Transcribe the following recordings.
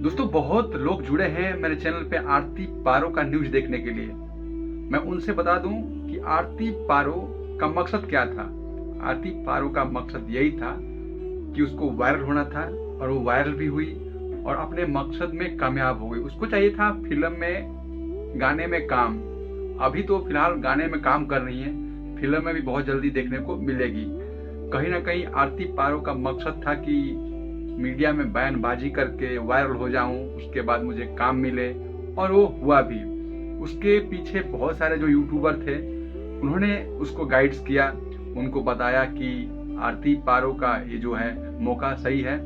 दोस्तों बहुत लोग जुड़े हैं मेरे चैनल पे आरती पारो का न्यूज देखने के लिए। मैं उनसे बता दूं कि आरती पारो का मकसद क्या था। आरती पारो का मकसद यही था कि उसको वायरल होना था और वो वायरल भी हुई और अपने मकसद में कामयाब हो गई। उसको चाहिए था फिल्म में गाने में काम। अभी तो फिलहाल गाने में काम कर रही है, फिल्म में भी बहुत जल्दी देखने को मिलेगी। कहीं ना कहीं आरती पारो का मकसद था कि मीडिया में बयानबाजी करके वायरल हो जाऊं, उसके बाद मुझे काम मिले, और वो हुआ भी। उसके पीछे बहुत सारे जो यूट्यूबर थे उन्होंने उसको गाइड्स किया, उनको बताया कि आरती पारो का ये जो है मौका सही है,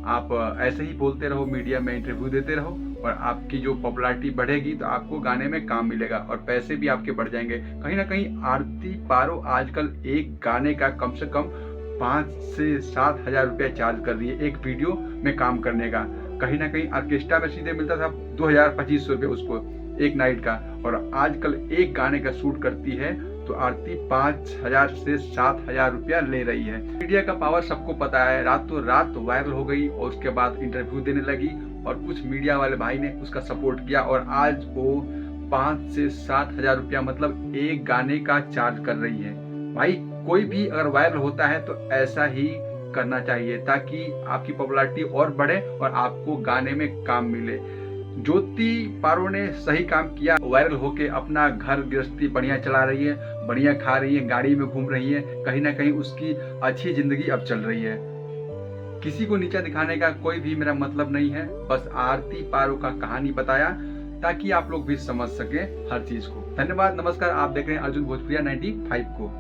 आप ऐसे ही बोलते रहो, मीडिया में इंटरव्यू देते रहो और आपकी जो पॉपुलैरिटी बढ़ेगी तो आपको गाने में काम मिलेगा और पैसे भी आपके बढ़ जाएंगे। कहीं ना कहीं आरती पारो आजकल एक गाने का कम से कम 5 से 7 हजार रुपया चार्ज कर रही है एक वीडियो में काम करने का। कहीं ना कहीं ऑर्केस्ट्रा में सीधे मिलता था 2000-2500 रुपये उसको एक नाइट का, और आजकल एक गाने का शूट करती है तो आरती 5000 से 7000 रुपया ले रही है। मीडिया का पावर सबको पता है, रातों रात वायरल हो गई और उसके बाद इंटरव्यू देने लगी और कुछ मीडिया वाले भाई ने उसका सपोर्ट किया और आज वो 5 से 7 हजार रुपया मतलब एक गाने का चार्ज कर रही है। भाई कोई भी अगर वायरल होता है तो ऐसा ही करना चाहिए ताकि आपकी पॉपुलैरिटी और बढ़े और आपको गाने में काम मिले। ज्योति पारो ने सही काम किया, वायरल होके अपना घर गृहस्थी बढ़िया चला रही है, बढ़िया खा रही है, गाड़ी में घूम रही है, कहीं ना कहीं उसकी अच्छी जिंदगी अब चल रही है। किसी को नीचा दिखाने का कोई भी मेरा मतलब नहीं है, बस आरती पारो का कहानी बताया ताकि आप लोग भी समझ सके हर चीज को। धन्यवाद, नमस्कार। आप देख रहे हैं अर्जुन भोजपुरिया 95 को।